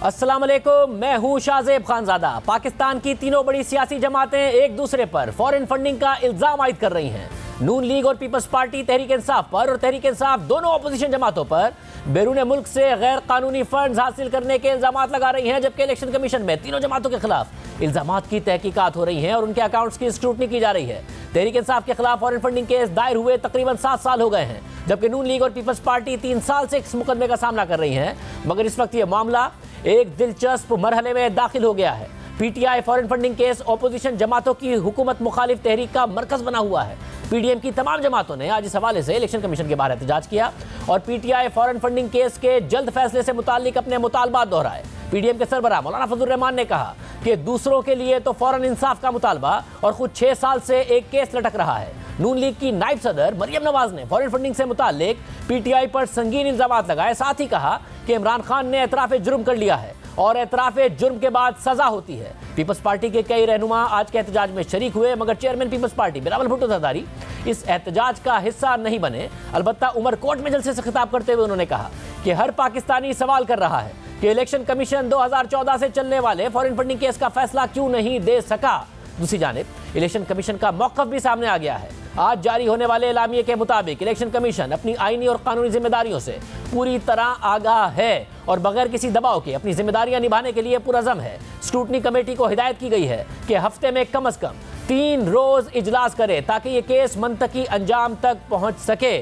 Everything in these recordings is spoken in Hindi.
अस्सलाम वालेकुम, मैं हूं शाहजेब खानजादा। पाकिस्तान की तीनों बड़ी सियासी जमातें एक दूसरे पर फॉरेन फंडिंग का इल्जाम आयद कर रही हैं। नून लीग और पीपल्स पार्टी तहरीक इंसाफ पर और तहरीक इंसाफ दोनों अपोजिशन जमातों पर बैरून मुल्क से गैर कानूनी फंड्स हासिल करने के इल्जाम लगा रही हैं, जबकि इलेक्शन कमीशन में तीनों जमातों के खिलाफ इल्जामात की तहकीकात हो रही हैं और उनके अकाउंट्स की स्क्रूटनी की जा रही है। तहरीक इंसाफ के खिलाफ फॉरेन फंडिंग केस दायर हुए तकरीबन 7 साल हो गए हैं, जबकि नून लीग और पीपल्स पार्टी 3 साल से इस मुकदमे का सामना कर रही हैं। मगर इस वक्त यह मामला एक दिलचस्प मरहले में दाखिल हो गया है। PTI foreign funding case opposition जमातों की हुकूमत मुखालिफ तहरीक का मरकज बना हुआ है। पीडीएम की तमाम जमातों ने आज इस हवाले से इलेक्शन कमीशन के बाहर एहतजाज किया और पीटीआई फॉरेन फंडिंग केस के जल्द फैसले से मुताल्लिक अपने मुतालबात दोहराए। पीडीएम के सरबराह मौलाना फजलुर रहमान ने कहा कि दूसरों के लिए तो फौरन इंसाफ का मुतालबा और खुद 6 साल से एक केस लटक रहा है। नून लीग की नायब सदर मरियम नवाज ने फॉरेन फंडिंग से मुताल्लिक पीटीआई पर संगीन इल्जामात लगाए। साथ ही कहा कि इमरान खान ने एतराफ़ जुर्म कर लिया है और एतराफ़ जुर्म के बाद सजा होती है। पीपल्स पार्टी के कई रहनुमा आज के एहतजाज में शरीक हुए, मगर चेयरमैन पीपल्स पार्टी बिलावल भुट्टो जरदारी इस एहतजाज का हिस्सा नहीं बने। अलबत्ता उमरकोट में जलसे से खिताब करते हुए उन्होंने कहा कि हर पाकिस्तानी सवाल कर रहा है कि इलेक्शन कमीशन 2014 से चलने वाले फॉरेन फंडिंग केस का फैसला क्यों नहीं दे सका। दूसरी जानिब इलेक्शन कमीशन का मौक़िफ़ भी सामने आ गया है। आज जारी होने वाले एलामिये के मुताबिक इलेक्शन कमीशन अपनी आईनी और कानूनी जिम्मेदारियों से पूरी तरह आगाह है और बगैर किसी दबाव के अपनी जिम्मेदारियां निभाने के लिए पुरज़म है। स्क्रूटनी कमेटी को हिदायत की गई है कि हफ्ते में कम से कम 3 रोज इजलास करे ताकि ये केस मंतकी अंजाम तक पहुंच सके।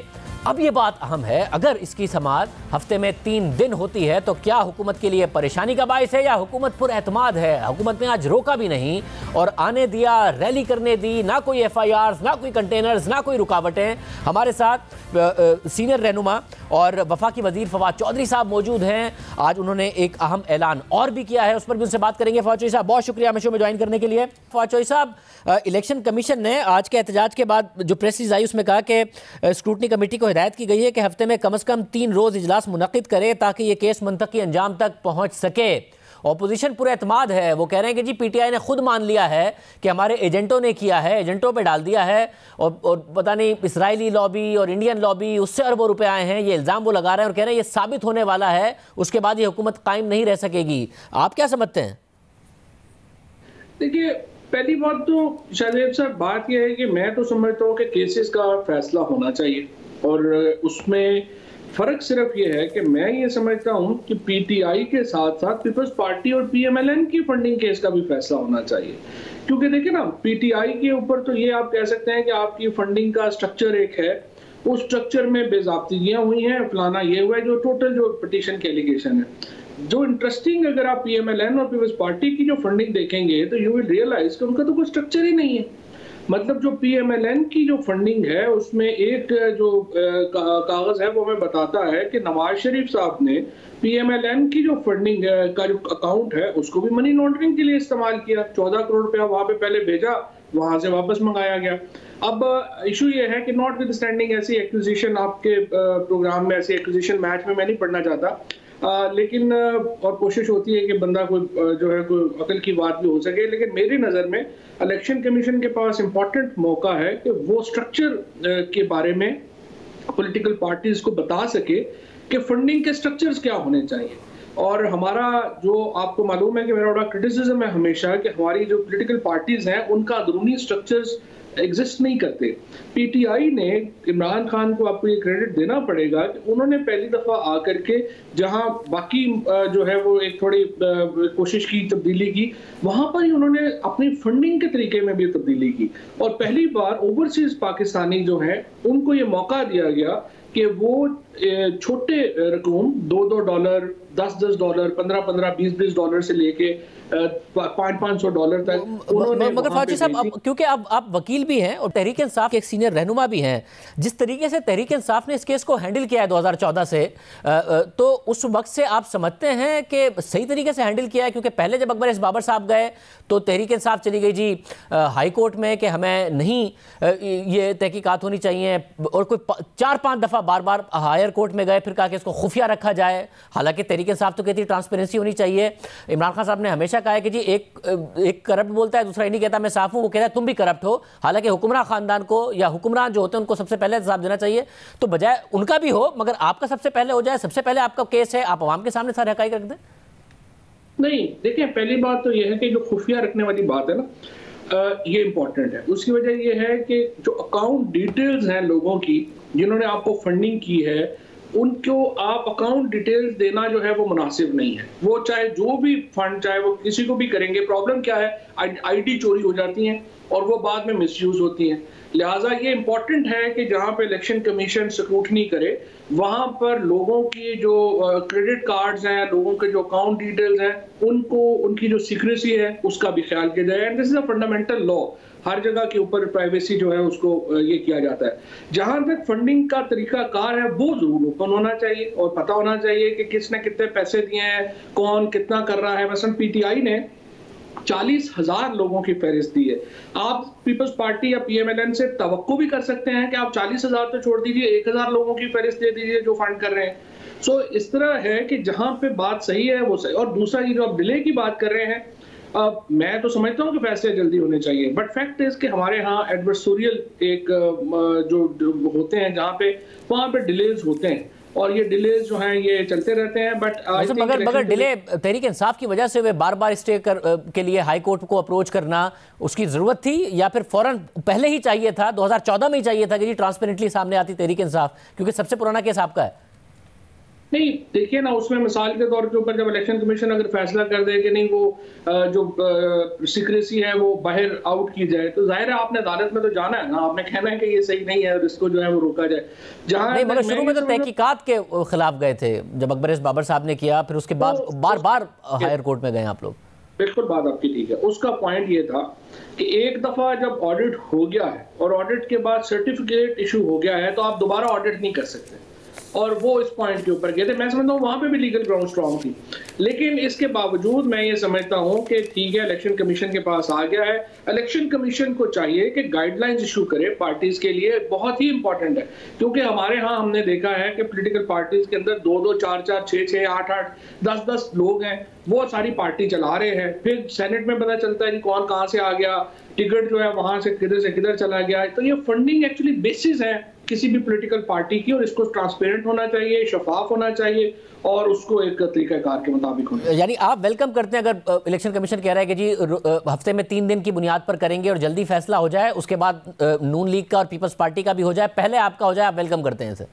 अब ये बात अहम है, अगर इसकी समाअत हफ्ते में 3 दिन होती है तो क्या हुकूमत के लिए परेशानी का बाइस है या हुकूमत पुरएतमाद है। हुकूमत ने आज रोका भी नहीं और आने दिया, रैली करने दी, ना कोई FIRs, ना कोई कंटेनर्स, ना कोई रुकावटें। हमारे साथ सीनियर रहनुमा और वफाकी वजीर फवाद चौधरी साहब मौजूद हैं। आज उन्होंने एक अहम ऐलान और भी किया है, उस पर भी उनसे बात करेंगे। फवाद चौधरी साहब, बहुत शुक्रिया हमें शो में ज्वाइन करने के लिए। फवाद चौधरी साहब, इलेक्शन कमीशन ने आज के एहतजाज के बाद जो प्रेस रिलीज आई उसमें कहा कि स्क्रूटनी कमेटी को हिदायत की गई है कि हफ्ते में कम 3 रोज इजलास मुनक्किद करे ताकि ये केस मंतकी अंजाम तक पहुंच सके। ऑपोजिशन पूरे एतमाद है, वो कह रहे हैं कि जी पीटीआई ने खुद मान लिया है कि हमारे एजेंटों ने किया है, एजेंटों पे डाल दिया है और पता नहीं इजरायली लॉबी और इंडियन लॉबी उससे अरबों रुपए आए हैं। ये इल्ज़ाम वो लगा रहे हैं और कह रहे हैं ये साबित होने वाला है, उसके बाद ये हुकूमत कायम नहीं रह सकेगी। आप क्या समझते हैं? देखिए, पहली बात तो शाहजेब साहब, बात यह है कि मैं तो समझता हूँ कि केसेस का फैसला होना चाहिए और उसमें फर्क सिर्फ ये है कि मैं ये समझता हूं कि पीटीआई के साथ साथ पीपल्स पार्टी और PMLN की फंडिंग केस का भी फैसला होना चाहिए। क्योंकि देखिए ना, पीटीआई के ऊपर तो ये आप कह सकते हैं कि आपकी फंडिंग का स्ट्रक्चर एक है, उस स्ट्रक्चर में बेजाब्तियां हुई हैं, फलाना ये हुआ है, जो टोटल जो पिटीशन के एलिगेशन है। जो इंटरेस्टिंग, अगर आप PMLN और पीपल्स पार्टी की जो फंडिंग देखेंगे तो यू विल रियलाइज कि उनका तो कोई स्ट्रक्चर ही नहीं है। मतलब जो PMLN की जो फंडिंग है उसमें एक जो कागज है वो हमें बताता है कि नवाज शरीफ साहब ने PMLN की जो फंडिंग का जो अकाउंट है उसको भी मनी लॉन्ड्रिंग के लिए इस्तेमाल किया। 14 करोड़ रुपया वहां पे पहले भेजा, वहां से वापस मंगाया गया। अब इशू ये है कि नॉट विद स्टैंडिंग ऐसी एक्विजिशन, आपके प्रोग्राम में ऐसी एक्विजिशन मैच में मैं नहीं पढ़ना चाहता, लेकिन और कोशिश होती है कि बंदा कोई जो है कोई अकल की बात भी हो सके। लेकिन मेरी नज़र में इलेक्शन कमीशन के पास इम्पॉर्टेंट मौका है कि वो स्ट्रक्चर के बारे में पॉलिटिकल पार्टीज को बता सके कि फंडिंग के स्ट्रक्चर्स क्या होने चाहिए। और हमारा जो आपको मालूम है कि मेरा बड़ा क्रिटिसिज्म है हमेशा कि हमारी जो पॉलिटिकल पार्टीज हैं उनका अंदरूनी स्ट्रक्चर्स एग्जिस्ट नहीं करते। पीटीआई ने, इमरान खान को आपको ये क्रेडिट देना पड़ेगा कि उन्होंने पहली दफा आकर के जहां बाकी जो है वो एक थोड़ी कोशिश की तब्दीली की, वहां पर ही उन्होंने अपनी फंडिंग के तरीके में भी तब्दीली की और पहली बार ओवरसीज पाकिस्तानी जो हैं उनको ये मौका दिया गया कि वो छोटे रकम $2 $10 $15 $20 डॉलर से लेके $500 तक उन्होंने। मगर फौजी साहब, क्योंकि अब आप वकील भी हैं और तहरीक इंसाफ के एक सीनियर रहनुमा भी हैं, जिस तरीके से तहरीक इंसाफ ने इस केस को हैंडल किया है 2014 से, तो उस वक्त से आप समझते हैं कि सही तरीके से हैंडल किया है? क्योंकि पहले जब अकबर बाबर साहब गए तो तहरीक इंसाफ चली गई जी हाई कोर्ट में कि हमें नहीं ये तहकीकात होनी चाहिए, और कोई 4-5 दफ़ा बार बार हायर कोर्ट में गए, फिर कहा कि इसको खुफिया रखा जाए। हालांकि तहरीक इंसाफ तो कहती है ट्रांसपेरेंसी होनी चाहिए। इमरान खान साहब ने हमेशा कहा है कि जी एक करप्ट बोलता है, दूसरा ही नहीं कहता मैं साफ हूं, वो कहता है तुम भी करप्ट हो। हालांकि हुक्मरान खानदान को या हुक्मरान जो होते हैं उनको सबसे पहले हिसाब देना चाहिए, तो बजाय उनका भी हो मगर आपका सबसे पहले हो जाए। सबसे पहले आपका केस है, आप आवाम के सामने सारे हकाइक रख दें। नहीं, देखिए पहली बात तो यह है कि जो खुफिया रखने वाली बात है ना, ये इम्पोर्टेंट है। उसकी वजह ये है कि जो अकाउंट डिटेल्स हैं लोगों की जिन्होंने आपको फंडिंग की है, उनको आप अकाउंट डिटेल्स देना जो है वो मुनासिब नहीं है। वो चाहे जो भी फंड, चाहे वो किसी को भी करेंगे, प्रॉब्लम क्या है, आईडी चोरी हो जाती हैं और वो बाद में मिसयूज होती हैं। लिहाजा ये इम्पॉर्टेंट है कि जहाँ पे इलेक्शन कमीशन स्क्रूटनी करे, वहाँ पर लोगों की जो क्रेडिट कार्ड्स हैं, लोगों के जो अकाउंट डिटेल्स हैं, उनको, उनकी जो सीक्रेसी है उसका भी ख्याल किया जाए। And this is a fundamental law, हर जगह के ऊपर प्राइवेसी जो है उसको ये किया जाता है। जहां तक फंडिंग का तरीका कार है, वो जरूर ओपन होना चाहिए और पता होना चाहिए कि किसने कितने पैसे दिए हैं, कौन कितना कर रहा है। मसलन पीटीआई ने 40,000 लोगों की फहरिस्त दी है। आप पीपल्स पार्टी या पीएमएलएन से तवक्को भी कर सकते हैं कि आप 40,000 तो छोड़ दीजिए, 1,000 लोगों की फहरिस्त दे दीजिए जो फंड कर रहे हैं। सो इस तरह है कि जहां पे बात सही है वो सही। और दूसरा, ये जो आप डिले की बात कर रहे हैं, मैं तो समझता हूं कि फैसले जल्दी होने चाहिए, बट फैक्ट इज कि हमारे यहाँ एडवर्सोरियल एक जो होते हैं जहाँ पे, वहाँ पे डिलेज होते हैं और ये डिलेज जो हैं ये चलते रहते हैं। बट मगर डिले तहरीक इंसाफ की वजह से वे बार बार स्टे के लिए हाई कोर्ट को अप्रोच करना उसकी जरूरत थी, या फिर फौरन पहले ही चाहिए था, 2014 में ही चाहिए था कि जी ट्रांसपेरेंटली सामने आती तहरीक इंसाफ, क्योंकि सबसे पुराना केस आपका है। नहीं, देखिए ना, उसमें मिसाल के तौर के ऊपर जब इलेक्शन कमीशन अगर फैसला कर दे कि नहीं वो जो सीक्रेसी है वो बाहर आउट की जाए, तो जाहिर है आपने अदालत में तो जाना है ना, आपने कहना है कि ये सही नहीं है और इसको जो है वो रोका जाए। जहां नहीं, मगर शुरू में तो तहकीकात के खिलाफ गए थे जब अकबर बाबर साहब ने किया, फिर उसके बाद बार बार हायर कोर्ट में गए आप लोग। बिल्कुल, बात आपकी ठीक है। उसका पॉइंट ये था कि एक दफा जब ऑडिट हो गया है और ऑडिट के बाद सर्टिफिकेट इशू हो गया है, तो आप दोबारा ऑडिट नहीं कर सकते, और वो इस पॉइंट के ऊपर गए थे। मैं समझता हूँ वहां पे भी लीगल ग्राउंड स्ट्रांग थी, लेकिन इसके बावजूद मैं ये समझता हूँ कि ठीक है, इलेक्शन कमीशन के पास आ गया है। इलेक्शन कमीशन को चाहिए कि गाइडलाइंस इशू करे पार्टीज के लिए, बहुत ही इंपॉर्टेंट है, क्योंकि हमारे यहाँ हमने देखा है कि पॉलिटिकल पार्टीज के अंदर 2-2, 4-4, 6-6, 8-8, 10-10 लोग हैं, वो सारी पार्टी चला रहे हैं। फिर सेनेट में पता चलता है कि कौन कहाँ से आ गया, टिकट जो है वहां से किधर चला गया। तो ये फंडिंग एक्चुअली बेसिस है किसी भी पॉलिटिकल पार्टी की, और इसको ट्रांसपेरेंट होना चाहिए, शफाफ होना चाहिए और उसको एक तरीकाकार के मुताबिक होना चाहिए। यानी आप वेलकम करते हैं अगर इलेक्शन कमीशन कह रहा है कि जी हफ्ते में 3 दिन की बुनियाद पर करेंगे और जल्दी फैसला हो जाए, उसके बाद नून लीग का और पीपल्स पार्टी का भी हो जाए, पहले आपका हो जाए, आप वेलकम करते हैं इसे?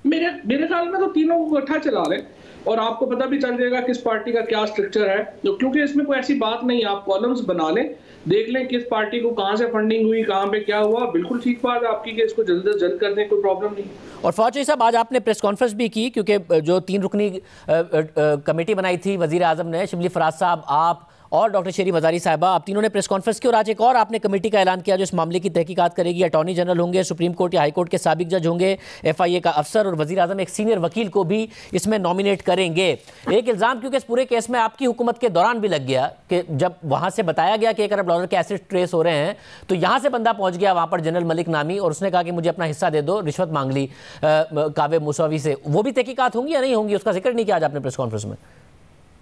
मेरे ख्याल में तो तीनों को इकट्ठा चला लें और आपको पता भी चल जाएगा किस पार्टी का क्या स्ट्रक्चर है, तो क्योंकि इसमें कोई ऐसी बात नहीं, आप कॉलम्स बना लें, देख लें किस पार्टी को कहां से फंडिंग हुई, कहां पे क्या हुआ। बिल्कुल ठीक बात है आपकी कि इसको जल्द से जल्द कर दें, कोई प्रॉब्लम नहीं। और फौज साहब, आज आपने प्रेस कॉन्फ्रेंस भी की, क्योंकि जो 3 रुकनी कमेटी बनाई थी वजीर आजम ने, शिबली फराज साहब, आप और डॉक्टर शेरी मजारी साहिबा, आप तीनों ने प्रेस कॉन्फ्रेंस की और आज एक और आपने कमेटी का ऐलान किया जो इस मामले की तहकीकात करेगी। अटॉर्नी जनरल होंगे, सुप्रीम कोर्ट या हाई कोर्ट के साबिक जज होंगे, FIA का अफसर, और वजीर आजम एक सीनियर वकील को भी इसमें नॉमिनेट करेंगे। एक इल्ज़ाम क्योंकि इस पूरे केस में आपकी हुकूमत के दौरान भी लग गया कि जब वहाँ से बताया गया कि $1 अरब के एसेट ट्रेस हो रहे हैं, तो यहाँ से बंदा पहुँच गया वहाँ पर जनरल मलिक नामी, और उसने कहा कि मुझे अपना हिस्सा दे दो, रिश्वत मांग ली कावे मुसवी से। वो भी तहकीकात होंगी या नहीं होंगी, उसका जिक्र नहीं किया आज आपने प्रेस कॉन्फ्रेंस में?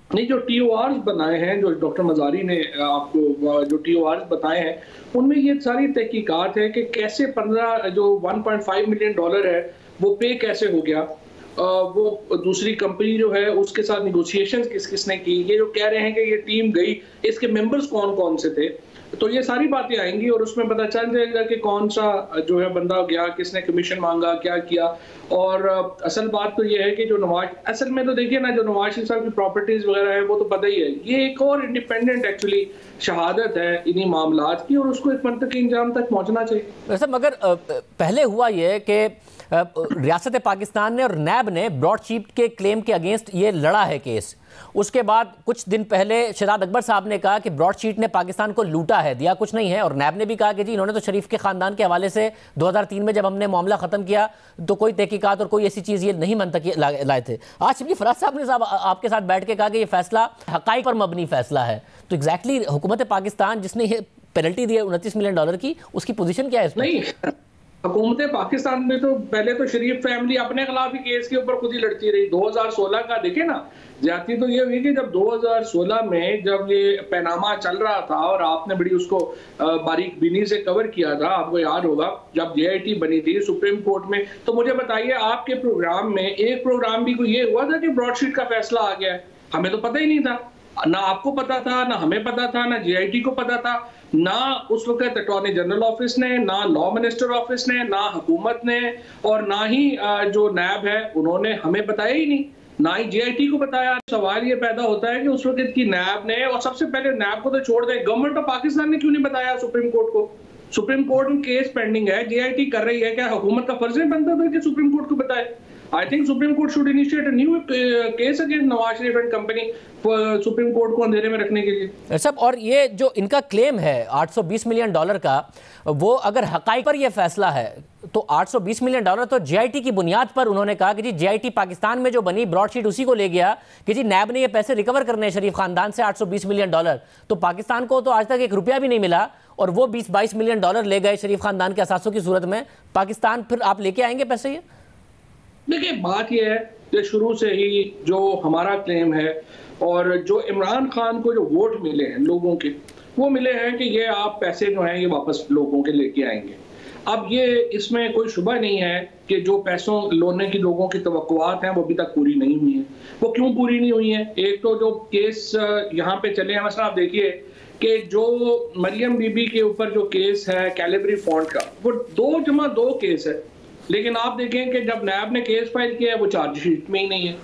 नहीं, जो TORs बनाए हैं, जो डॉक्टर मजारी ने आपको जो TORs बताए हैं, उनमें ये सारी तहकीकात है कि कैसे 1.5 मिलियन डॉलर है वो पे कैसे हो गया, वो दूसरी कंपनी जो है उसके साथ निगोशिएशंस किसने की, ये जो कह रहे हैं कि ये टीम गई, इसके मेंबर्स कौन कौन से थे, तो ये सारी बातें आएंगी और उसमें पता चल जाएगा कि कौन सा जो है बंदा गया, किसने कमीशन मांगा, क्या किया। और असल बात तो ये है कि जो नवाज, असल में तो देखिए ना, जो नवाज शरीफ साहब की प्रॉपर्टीज वगैरह है वो तो पता ही है, ये एक और इंडिपेंडेंट एक्चुअली शहादत है इन्हीं मामलात की, और उसको एक मंतकी इंजाम तक पहुंचना चाहिए। वैसे मगर पहले हुआ ये कि रियासत पाकिस्तान ने और नैब ने ब्रॉडशीट के क्लेम के अगेंस्ट ये लड़ा है केस। उसके बाद कुछ दिन पहले शहजाद अकबर साहब ने कहा कि ब्रॉडशीट ने पाकिस्तान को लूटा है, दिया कुछ नहीं है, और नैब ने भी कहा कि जी इन्होंने तो शरीफ के खानदान के हवाले से 2003 में जब हमने मामला खत्म किया तो कोई तहकीकात और कोई ऐसी चीज़ ये नहीं मंतकी लाए थे। आज शिबली फराज साहब ने आपके साथ बैठ के कहा कि ये फैसला हक़ाइक़ पर मबनी फैसला है, तो एग्जैक्टली हुकूमत पाकिस्तान जिसने ये पेनल्टी दी है $29 मिलियन की, उसकी पोजीशन क्या है इसमें? नहीं, हुकूमत पाकिस्तान में तो पहले तो शरीफ फैमिली अपने खिलाफ ही केस के ऊपर खुद ही लड़ती रही। 2016 का देखे ना, ज्यादती तो ये हुई कि जब 2016 में जब ये पैनामा चल रहा था और आपने बड़ी उसको बारीक बीनी से कवर किया था, आपको याद होगा जब JIT बनी थी सुप्रीम कोर्ट में, तो मुझे बताइए आपके प्रोग्राम में एक प्रोग्राम भी कोई ये हुआ था कि ब्रॉडशीट का फैसला आ गया है? हमें तो पता ही नहीं था। ना आपको पता था, ना हमें पता था, ना जीआईटी को पता था, ना उस वक्त अटॉर्नी जनरल ऑफिस ने, ना लॉ मिनिस्टर ऑफिस ने, ना हुकूमत ने, और ना ही जो नैब है उन्होंने हमें बताया ही नहीं, ना ही जीआईटी को बताया। सवाल ये पैदा होता है कि उस वक्त की नैब ने, और सबसे पहले नैब को तो छोड़ दें, गवर्नमेंट ऑफ पाकिस्तान ने क्यों नहीं बताया सुप्रीम कोर्ट को? सुप्रीम कोर्ट में केस पेंडिंग है, जीआईटी कर रही है, क्या हुकूमत का फर्ज नहीं बनता था कि सुप्रीम कोर्ट को बताए? I think Supreme Court should initiate a new case against Nawaz Sharif and company for Supreme Court को अंधेरे में रखने के लिए। सब, और ये जो इनका क्लेम है $820 मिलियन का, वो अगर हकाइक पर ये फैसला है तो $820 मिलियन तो जीआईटी की बुनियाद पर उन्होंने कहा कि जी जीआईटी पाकिस्तान में जो बनी ब्रॉडशीट उसी को ले गया कि जी नैब ने ये पैसे रिकवर करने हैं शरीफ खानदान से $820 मिलियन, तो पाकिस्तान को तो आज तक एक रुपया भी नहीं मिला, और वो 20-22 मिलियन डॉलर ले गए शरीफ खानदान के असासों की सूरत में। पाकिस्तान फिर आप लेके आएंगे पैसे? ये देखिए, बात यह है कि शुरू से ही जो हमारा क्लेम है, और जो इमरान खान को जो वोट मिले हैं लोगों के, वो मिले हैं कि ये आप पैसे जो हैं ये वापस लोगों के लेके आएंगे। अब ये इसमें कोई शुबा नहीं है कि जो पैसों लोने की लोगों की तवक्कुआत हैं वो अभी तक पूरी नहीं हुई हैं। वो क्यों पूरी नहीं हुई हैं? एक तो जो केस यहाँ पे चले हैं, मसला आप देखिए कि जो मरियम बीबी के ऊपर जो केस है कैलिब्री फॉन्ट का, वो 2+2 केस है, लेकिन आप देखें कि जब नैब ने केस फाइल किया है वो चार्जशीट में ही नहीं है।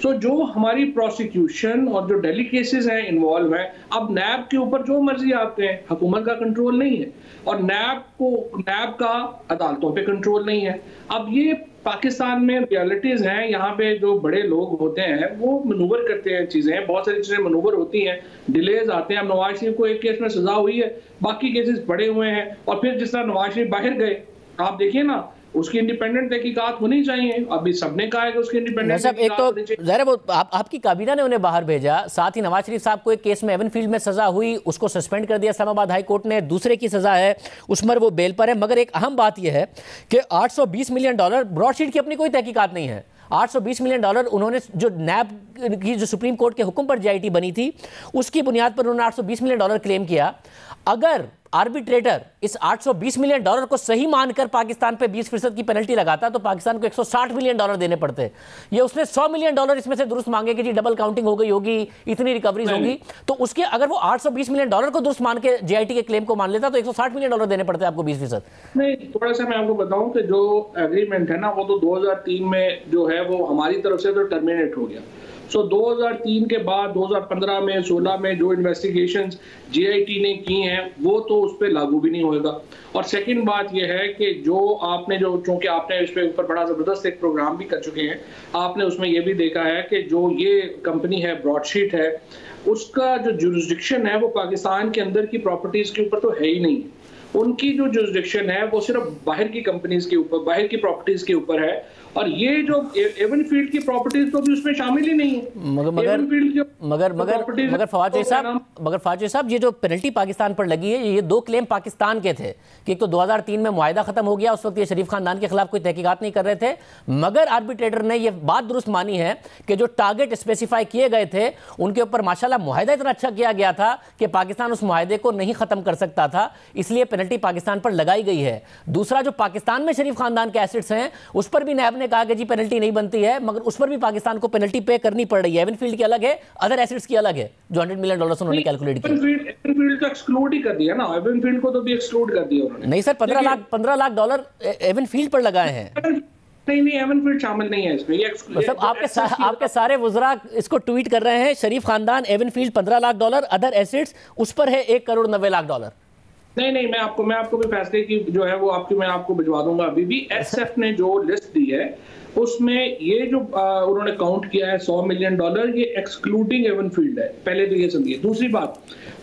सो जो हमारी प्रोसिक्यूशन और जो दिल्ली केसेस हैं इन्वॉल्व हैं, अब नैब के ऊपर जो मर्जी आप कहें, हुकूमत का कंट्रोल नहीं है, और नैब का अदालतों पे कंट्रोल नहीं है। अब ये पाकिस्तान में रियलिटीज हैं, यहाँ पे जो बड़े लोग होते हैं वो मनूवर करते हैं चीजें, बहुत सारी चीजें मनूवर होती हैं, डिलेज आते हैं। अब नवाज शरीफ को एक केस में सजा हुई है, बाकी केसेस बड़े हुए हैं, और फिर जिस तरह नवाज शरीफ बाहर गए, आप देखिए ना, उसकी इंडिपेंडेंट तहकीकात होनी चाहिए। अभी सबने कहा है कि उसकी इंडिपेंडेंट एक तो ज़रा वो आपकी काबीना ने उन्हें बाहर भेजा, साथ ही नवाज शरीफ साहब को एक केस में एवनफील्ड में सजा हुई, उसको सस्पेंड कर दिया इस्लामाबाद हाई कोर्ट ने, दूसरे की सजा है उस पर वो बेल पर है। मगर एक अहम बात यह है कि $820 मिलियन ब्रॉडशीट की अपनी कोई तहकीकात नहीं है। $820 मिलियन उन्होंने जो नैब की जो सुप्रीम कोर्ट के हुक्म पर जीआईटी बनी थी उसकी बुनियाद पर उन्होंने $820 मिलियन क्लेम किया। अगर आर्बिट्रेटर इस $820 मिलियन को सही मानकर पाकिस्तान पे 20% की पेनल्टी लगाता तो पाकिस्तान को $160 मिलियन देने पड़ते। ये उसने $100 मिलियन इसमें से दुरुस्त मांगे कि जी डबल काउंटिंग हो गई होगी, इतनी रिकवरीज होगी, तो उसके अगर वो $820 मिलियन को दुरुस्त मान के जीआईटी के क्लेम को मान लेता तो $160 मिलियन देने पड़ते आपको 20%। नहीं, थोड़ा सा मैं आपको बताऊं कि जो एग्रीमेंट है ना, वो तो 2003 में जो है वो हमारी तरफ से तो टर्मिनेट हो गया। सो 2003 के बाद 2015 में 16 में जो इन्वेस्टिगेशंस जीआईटी ने की हैं वो तो उस पर लागू भी नहीं होगा। और सेकंड बात यह है कि जो आपने जो, चूंकि आपने इस पे ऊपर बड़ा ज़बरदस्त एक प्रोग्राम भी कर चुके हैं, आपने उसमें यह भी देखा है कि जो ये कंपनी है ब्रॉडशीट है, उसका जो जुरिस्डिक्शन है वो पाकिस्तान के अंदर की प्रॉपर्टीज़ के ऊपर तो है ही नहीं। उनकी जो जुरिस्डिक्शन है वो सिर्फ बाहर की कंपनीज के ऊपर, बाहर की प्रॉपर्टीज के ऊपर है, और ये जो एवनफील्ड की प्रॉपर्टीज तो भी उसमें शामिल ही नहीं है। मगर फवाद साहब, ये जो पेनल्टी पाकिस्तान पर लगी है, ये 2 क्लेम पाकिस्तान के थे कि एक तो 2003 में मुआहिदा खत्म हो गया, उस वक्त ये शरीफ खानदान के खिलाफ कोई तहकीकात नहीं कर रहे थे, मगर आर्बिट्रेटर ने ये बात दुरुस्त मानी है कि जो टारगेट स्पेसिफाई किए गए थे उनके ऊपर माशाल्लाह मुआहिदा इतना अच्छा किया गया था कि पाकिस्तान उस मुआहिदे को नहीं खत्म कर सकता था, इसलिए पेनल्टी पाकिस्तान पर लगाई गई है। दूसरा, जो पाकिस्तान में शरीफ खानदान के एसेट्स हैं उस पर भी नैब ने कहा कि जी पेनल्टी नहीं बनती है, मगर उस पर भी पाकिस्तान को पेनल्टी पे करनी पड़ रही है। एवनफील्ड की अलग है, अदर एसेट्स की अलग है, जो $100 मिलियन उन्होंने कैलकुलेट किया। एवनफील्ड को एक्सक्लूड ही कर दिया ना, एवनफील्ड को तो भी एक्सक्लूड कर दिया उन्होंने। नहीं सर, $15 लाख एवनफील्ड पर लगाए हैं। नहीं, एवनफील्ड शामिल नहीं है इसमें। ये मतलब आपके सारे वुज़रा इसको ट्वीट कर रहे हैं, शरीफ खानदान एवनफील्ड $15 लाख, अदर एसेट्स उस पर है $1,90,00,000। नहीं, मैं आपको भी फैसले की जो है वो मैं आपको भिजवा दूंगा। अभी भी एसएफ ने जो लिस्ट दी है उसमें ये जो उन्होंने काउंट किया है $100 मिलियन, ये एक्सक्लूडिंग एवनफील्ड है। पहले तो ये समझिए। दूसरी बात,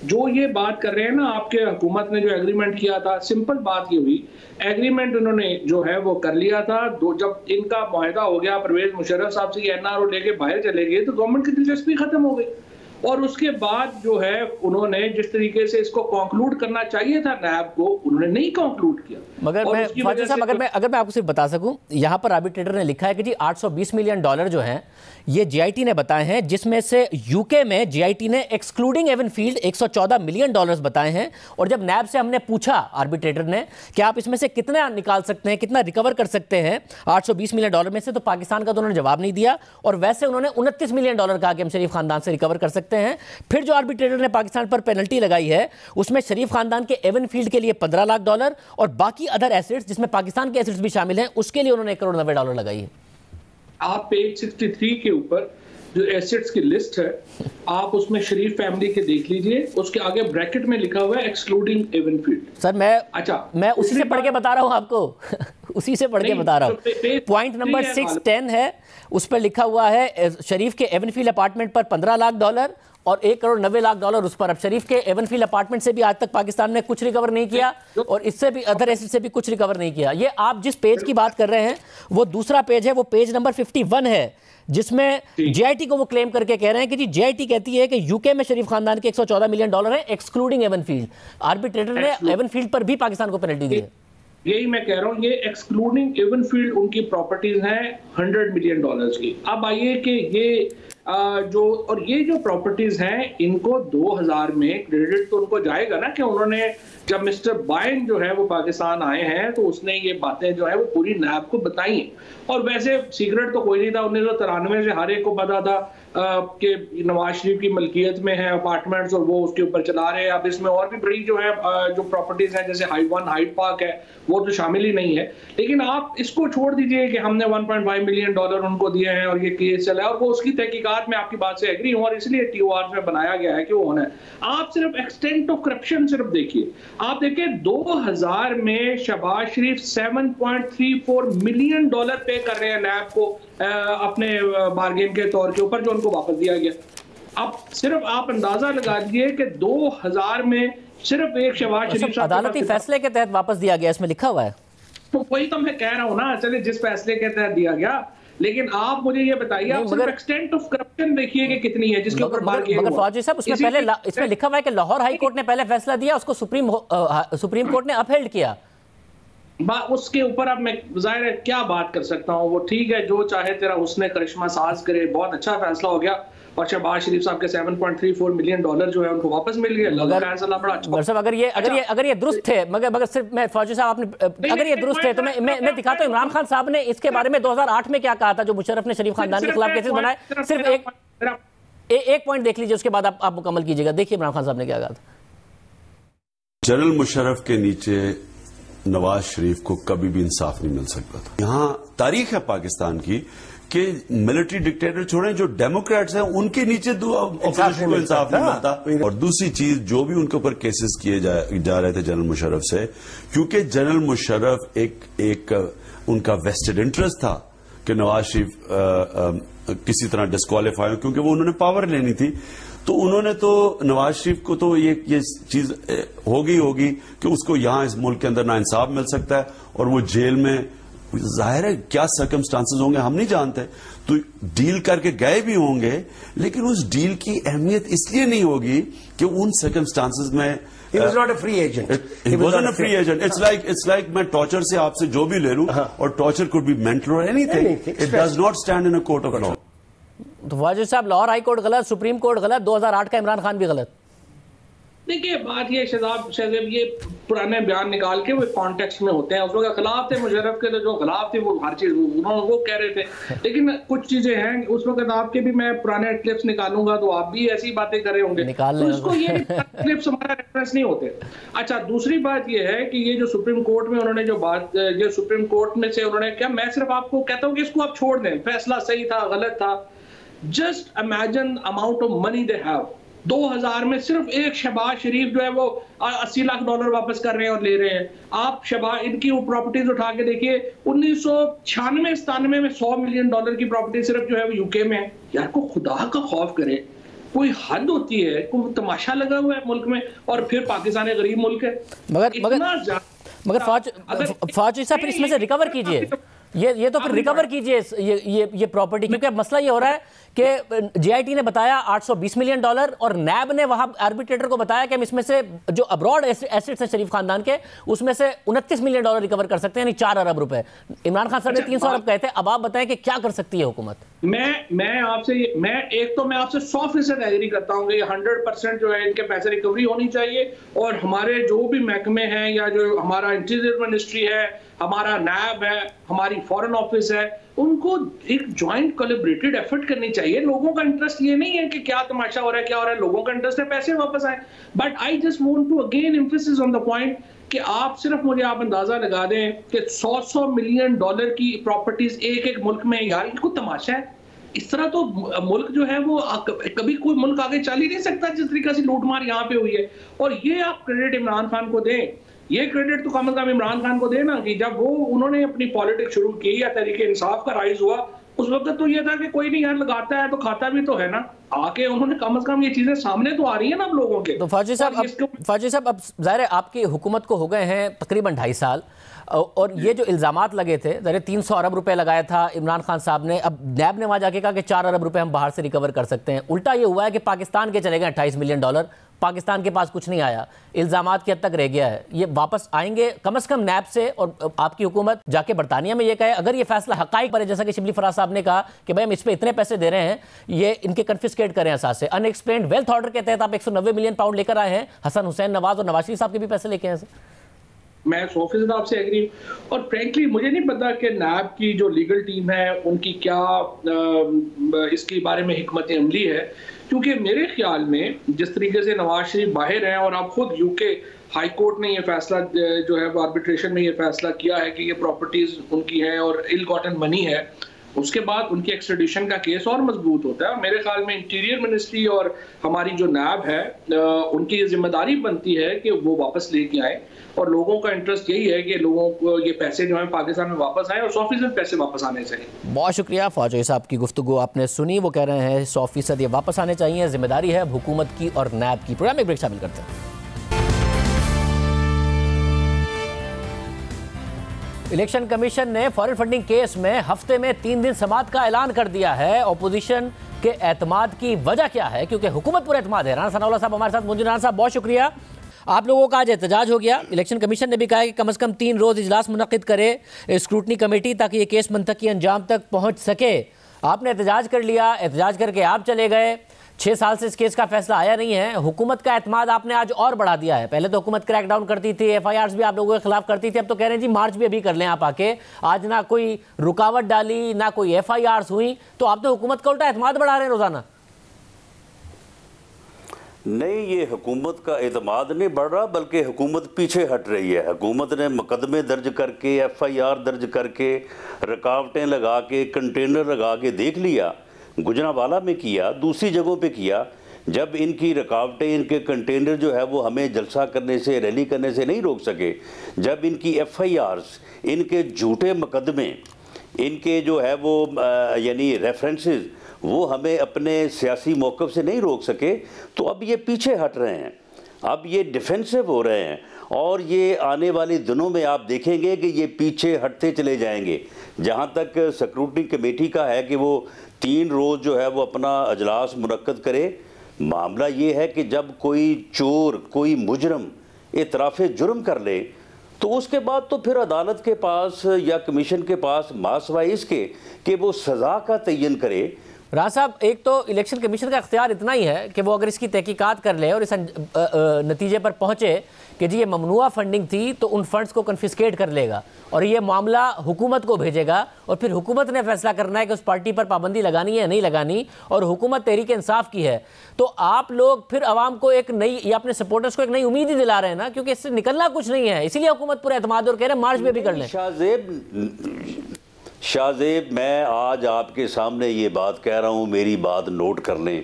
जो ये बात कर रहे हैं ना, आपके हुकूमत ने जो एग्रीमेंट किया था, सिंपल बात ये हुई, एग्रीमेंट उन्होंने जो है वो कर लिया था। जब इनका मुआहिदा हो गया, परवेज मुशर्रफ साहब से एनआरओ लेके बाहर चले गए, तो गवर्नमेंट की दिलचस्पी खत्म हो गई। और उसके बाद जो है उन्होंने जिस तरीके से इसको कंक्लूड करना चाहिए था नैब को, उन्होंने नहीं कंक्लूड किया। मगर मैं आपको सिर्फ बता सकूं, यहाँ पर आर्बिट्रेटर ने लिखा है कि जी $820 मिलियन जो हैं ये जीआईटी ने बताए हैं, जिसमें से यूके में जीआईटी ने एक्सक्लूडिंग एवनफील्ड $114 मिलियन बताए हैं। और जब नैब से हमने पूछा आर्बिट्रेटर ने कि आप इसमें से कितना निकाल सकते हैं, कितना रिकवर कर सकते हैं $820 मिलियन में से, तो पाकिस्तान का तो उन्होंने जवाब नहीं दिया। और वैसे उन्होंने $29 मिलियन कहा कि हम शरीफ खानदान से रिकवर कर सकते हैं। सकते हैं। फिर जो आर्बिट्रेटर ने पाकिस्तान पर पेनल्टी लगाई है उसमें शरीफ खानदान के एवन फील्ड के लिए $15 लाख और बाकी अदर एसेट्स जिसमें पाकिस्तान के एसेट्स भी शामिल हैं उसके लिए उन्होंने $1.90 करोड़ लगाई है। आप पेज 63 के ऊपर जो एसेट्स की लिस्ट है आप उसमें शरीफ फैमिली के देख लीजिए, उसके आगे ब्रैकेट में लिखा हुआ है एक्सक्लूडिंग एवन फील्ड। सर मैं उसी से पढ़ के बता रहा हूं आपको उसी से पढ़ के बता रहा हूं। पॉइंट नंबर 610 है, उस पर लिखा हुआ है शरीफ के एवनफील्ड अपार्टमेंट पर $15 लाख और $1.90 करोड़ उस पर। अब शरीफ के एवनफील्ड अपार्टमेंट से भी आज तक पाकिस्तान ने कुछ रिकवर नहीं किया और इससे भी अदर एसेट से भी कुछ रिकवर नहीं किया। ये आप जिस पेज की बात कर रहे हैं वो दूसरा पेज है, वो पेज नंबर 51 है, जिसमें जेआईटी को वो क्लेम करके कह रहे हैं कि जी जेआईटी कहती है कि यूके में शरीफ खानदान के $114 मिलियन है एक्सक्लूडिंग एवनफील्ड। आर्बिट्रेटर ने एवनफील्ड पर भी पाकिस्तान को पेनल्टी दी है। यही मैं कह रहा हूं, ये एक्सक्लूडिंग एवनफील्ड उनकी प्रॉपर्टीज हैं $100 मिलियन की। अब आइए कि ये ये जो प्रॉपर्टीज हैं इनको 2000 में क्रेडिट तो उनको जाएगा ना कि उन्होंने जब मिस्टर बाइन जो है वो पाकिस्तान आए हैं तो उसने ये बातें जो है वो पूरी नैब को बताई हैं। और वैसे सीक्रेट तो कोई नहीं था, 1993 से हर एक को पता था कि नवाज शरीफ की मलकियत में है अपार्टमेंट्स और वो उसके ऊपर चला रहे हैं। अब इसमें और भी बड़ी जो है जो प्रॉपर्टीज हैं जैसे हाइड पार्क है वो तो शामिल ही नहीं है। लेकिन आप इसको छोड़ दीजिए कि हमने $1.5 मिलियन उनको दिए हैं और ये केस चला है और वो उसकी तहकीकात में आपकी बात से एग्री हूं और इसलिए TOR में बनाया गया है कि वो होना है। आप सिर्फ एक्सटेंट ऑफ करप्शन सिर्फ देखिए, आप देखिए 2000 में शहबाज शरीफ $7.34 मिलियन पे कर रहे हैं नैब को अपने बार्गेन के तौर के ऊपर जो उनको वापस दिया गया। अब सिर्फ आप अंदाजा लगा लीजिए कि 2000 में सिर्फ एक शहबाज शरीफ अदालती फैसले के तहत वापस दिया गया, इसमें लिखा हुआ है। तो वही तो मैं कह रहा हूं ना, चलिए जिस फैसले के तहत दिया गया, लेकिन आप मुझे ये बताइए आप सिर्फ एक्सटेंट ऑफ करप्शन देखिए कि कितनी है जिसके ऊपर मगर फौजी साहब उसमें पहले इसमें लिखा हुआ है कि लाहौर हाई कोर्ट ने पहले फैसला दिया, उसको सुप्रीम कोर्ट ने अपहेल्ड किया। उसके ऊपर अब मैं जाहिर है क्या बात कर सकता हूँ, वो ठीक है जो चाहे तेरा उसने करिश्मा साज करे, बहुत अच्छा फैसला हो गया और शहबाज शरीफ साहब के $7.34 मिलियन जो है उनको वापस मिल गया। फैसला बड़ा अच्छा। अगर ये दुरुस्त थे, मगर सिर्फ मैं फौजी साहब आपने अगर ये दुरुस्त थे तो मैं दिखाता हूँ इमरान खान साहब ने इसके बारे में 2008 में क्या कहा था जो मुशर्रफ ने शरीफ खानदान के खिलाफ केसेस बनाए। सिर्फ एक पॉइंट देख लीजिए, उसके बाद आप मुकम्मल कीजिएगा। देखिए इमरान खान साहब ने क्या कहा था। जनरल मुशर्रफ के नीचे नवाज शरीफ को कभी भी इंसाफ नहीं मिल सकता था। यहां तारीख है पाकिस्तान की कि मिलिट्री डिक्टेटर छोड़ें, जो डेमोक्रेट्स हैं उनके नीचे ऑपोजिशन को इंसाफ नहीं मिलता। और दूसरी चीज, जो भी उनके ऊपर केसेस किए जा रहे थे जनरल मुशर्रफ से, क्योंकि जनरल मुशर्रफ एक उनका वेस्टेड इंटरेस्ट था कि नवाज शरीफ किसी तरह डिस्क्वालीफाई हो, क्योंकि वो उन्होंने पावर लेनी थी। तो उन्होंने तो नवाज शरीफ को तो ये चीज होगी कि उसको यहां इस मुल्क के अंदर ना इंसाफ मिल सकता है और वो जेल में, जाहिर है क्या सर्कमस्टांसेस होंगे हम नहीं जानते, तो डील करके गए भी होंगे, लेकिन उस डील की अहमियत इसलिए नहीं होगी कि उन सर्कमस्टांसेस में He was not a free agent. He wasn't a free agent. It's like मैं टॉर्चर से आपसे जो भी ले लूं, और torture could be mental or anything. It does not stand in a court of law. तो वाजिद साहब, लाहौर हाई कोर्ट गलत, सुप्रीम कोर्ट गलत, 2008 का इमरान खान भी गलत। देखिए बात ये शहजाद ये पुराने बयान निकाल के वो कॉन्टेक्स्ट में होते हैं, उसमें के खिलाफ थे मुशर्रफ के, तो जो खिलाफ थे वो हर चीज वो कह रहे थे। लेकिन कुछ चीजें हैं उस वक्त आपके भी मैं पुराने क्लिप्स निकालूंगा तो आप भी ऐसी बातें कर रहे होंगे, तो इसको ये क्लिप्स हमारा रेफरेंस नहीं होते। अच्छा, दूसरी बात ये है कि ये जो सुप्रीम कोर्ट में उन्होंने जो सुप्रीम कोर्ट में से उन्होंने क्या, मैं सिर्फ आपको कहता हूँ कि इसको आप छोड़ दें, फैसला सही था गलत था, just imagine amount of money they have. 2000 में सिर्फ एक शहबाज शरीफ जो है वो $80 लाख वापस कर रहे हैं और ले रहे हैं। आप शहबाज इनकी प्रॉपर्टीज उठा के देखिए, 1996-97 में $100 मिलियन की प्रॉपर्टी सिर्फ जो है वो यूके में है। यार को खुदा का खौफ करे, कोई हद होती है, कोई तमाशा लगा हुआ है मुल्क में, और फिर पाकिस्तान एक गरीब मुल्क है। मगर फौज साहब फिर इसमें से रिकवर कीजिए, ये तो फिर रिकवर कीजिए ये प्रॉपर्टी, क्योंकि अब मसला ये हो रहा है कि जेआईटी ने बताया $820 मिलियन और नैब ने वहां आर्बिट्रेटर को बताया कि हम इसमें से जो अब्रॉड एसेट्स हैं शरीफ खानदान के, उसमें से $29 मिलियन रिकवर कर सकते हैं, यानी 4 अरब रुपए। इमरान खान साहब ने 300 अरब कहे थे। अब आप बताएं कि क्या कर सकती है हुकूमत। मैं आपसे 100% एग्री करता हूं कि 100% जो है इनके पैसे रिकवरी होनी चाहिए, और हमारे जो भी महकमे हैं या जो हमारा इंटीरियर मिनिस्ट्री है, हमारा नैब है, हमारी फॉरेन ऑफिस है, उनको एक ज्वाइंट कोलैबोरेटेड एफर्ट करनी चाहिए। लोगों का इंटरेस्ट ये नहीं है कि क्या तमाशा हो रहा है, क्या हो रहा है, लोगों का इंटरेस्ट है पैसे वापस आए। But I just want to again emphasis on the point कि आप सिर्फ मुझे आप अंदाजा लगा दें कि 100 मिलियन डॉलर की प्रॉपर्टीज एक एक मुल्क में, यार इनको तमाशा है। इस तरह तो मुल्क जो है वो कभी कोई मुल्क आगे चल ही नहीं सकता जिस तरीके से लूटमार यहाँ पे हुई है। और ये आप क्रेडिट इमरान खान को दें, ये क्रेडिट तो कम से कम इमरान खान को देना कि जब वो उन्होंने अपनी पॉलिटिक्स शुरू की या तहरीक इंसाफ का राइज हुआ, उस वक्त तो ये था कि कोई नहीं यार लगाता है तो खाता भी तो है ना। आके उन्होंने कम से कम ये चीजें सामने तो आ रही है ना अब लोगों के। तो फौजी साहब अब जाहिर है आपकी हुकूमत को हो गए हैं तकरीबन 2.5 साल, और ये जो इल्जामात लगे थे, जरा 300 अरब रुपए लगाया था इमरान खान साहब ने, अब नैब ने वहां जाके कहा कि 4 अरब रुपए हम बाहर से रिकवर कर सकते हैं। उल्टा ये हुआ है कि पाकिस्तान के चले गए 28 मिलियन डॉलर, पाकिस्तान के पास कुछ नहीं आया, इल्जामात की हद तक रह गया है। ये वापस आएंगे कम से कम नैब से, और आपकी हुकूमत जाके बरतानिया में ये कहे अगर ये फैसला हकाइक पर है, जैसा कि शिबली फराज साहब ने कहा कि भाई हम इस पे इतने पैसे दे रहे हैं, ये इनके कन्फिस्केट करें असास से। अनएक्सप्लेन्ड वेल्थ ऑर्डर के तहत आप 190 मिलियन पाउंड लेकर आए हैं, हसन हुसैन नवाज और नवाज शरीफ साहब के भी पैसे लेके आए। मैं 100% आपसे एग्री, और फ्रेंकली मुझे नहीं पता कि नैब की जो लीगल टीम है उनकी क्या इसके बारे में हिकमत अमली है, क्योंकि मेरे ख्याल में जिस तरीके से नवाज शरीफ बाहर हैं और आप खुद यूके हाई कोर्ट ने ये फैसला जो है आर्बिट्रेशन में ये फैसला किया है कि ये प्रॉपर्टीज उनकी हैं और इल गॉटन मनी है, उसके बाद उनकी एक्सट्रेडिशन का केस और मजबूत होता है। मेरे ख्याल में इंटीरियर मिनिस्ट्री और हमारी जो नैब है उनकी ये जिम्मेदारी बनती है कि वो वापस लेके आए, और लोगों का इंटरेस्ट यही है कि लोगों को ये पैसे जो है पाकिस्तान में वापस आए और 100% पैसे वापस आने चाहिए। बहुत शुक्रिया फौजी साहब की गुफ्तगू आपने सुनी, वो कह रहे हैं 100% ये वापस आने चाहिए, जिम्मेदारी है हुकूमत की और नैब की। प्रोग्राम में ब्रेक शामिल करते हैं। इलेक्शन कमीशन ने फॉरेन फंडिंग केस में हफ्ते में 3 दिन समाअत का ऐलान कर दिया है। ऑपोजिशन के एतमाद की वजह क्या है, क्योंकि हुकूमत पर एतमाद है। राना सनाउल्लाह साहब हमारे साथ मौजूद। राना साहब बहुत शुक्रिया। आप लोगों का आज एहतजाज हो गया, इलेक्शन कमीशन ने भी कहा कि कम से कम 3 रोज़ इजलास मुनक्किद करे स्क्रूटनी कमेटी ताकि ये केस मंतकी अंजाम तक पहुंच सके। आपने एहतजाज कर लिया, एहतजाज करके आप चले गए। 6 साल से इस केस का फैसला आया नहीं है। हुकूमत का एतमाद आपने आज और बढ़ा दिया है। पहले तो हुकूमत क्रैकडाउन करती थी, FIRs भी आप लोगों के खिलाफ करती थी, अब तो कह रहे हैं जी मार्च भी अभी कर लें आप आके। आज ना कोई रुकावट डाली, ना कोई FIRs हुई, तो आप तो हुकूमत का उल्टा एतमाद बढ़ा रहे हैं रोजाना। नहीं, ये हुकूमत का एतमाद नहीं बढ़ रहा, बल्कि हुकूमत पीछे हट रही है। हुकूमत ने मुकदमे दर्ज करके, FIR दर्ज करके, रुकावटें लगा के, कंटेनर लगा के देख लिया। गुजरांवाला में किया, दूसरी जगहों पे किया। जब इनकी रुकावटें, इनके कंटेनर जो है वो हमें जलसा करने से, रैली करने से नहीं रोक सके, जब इनकी FIRs, इनके झूठे मुकदमे, इनके जो है वो यानी रेफरेंसेस वो हमें अपने सियासी मौक़िफ़ से नहीं रोक सके, तो अब ये पीछे हट रहे हैं, अब ये डिफेंसिव हो रहे हैं। और ये आने वाले दिनों में आप देखेंगे कि ये पीछे हटते चले जाएंगे। जहाँ तक स्क्रूटनी कमेटी का है कि वो 3 रोज़ जो है वो अपना अजलास मुनक्किद करे, मामला ये है कि जब कोई चोर, कोई मुजरम इतराफ़े जुर्म कर ले, तो उसके बाद तो फिर अदालत के पास या कमीशन के पास मासवा इसके कि वो सज़ा का तयन करे। राज साहब, एक तो इलेक्शन कमीशन का इख्तियार इतना ही है कि वो अगर इसकी तहकीकात कर ले और इस नतीजे पर पहुंचे कि जी ये ममनुआ फंडिंग थी, तो उन फंड्स को कन्फिस्केट कर लेगा और ये मामला हुकूमत को भेजेगा, और फिर हुकूमत ने फैसला करना है कि उस पार्टी पर पाबंदी लगानी है या नहीं लगानी, और हुकूमत तहरीक इंसाफ की है। तो आप लोग फिर आवाम को एक नई, या अपने सपोर्टर्स को एक नई उम्मीद ही दिला रहे हैं ना, क्योंकि इससे निकलना कुछ नहीं है, इसीलिए हुकूमत पर एतमाद और कह रहे हैं मार्च में भी कर लें। शाहजेब, मैं आज आपके सामने ये बात कह रहा हूँ, मेरी बात नोट कर लें।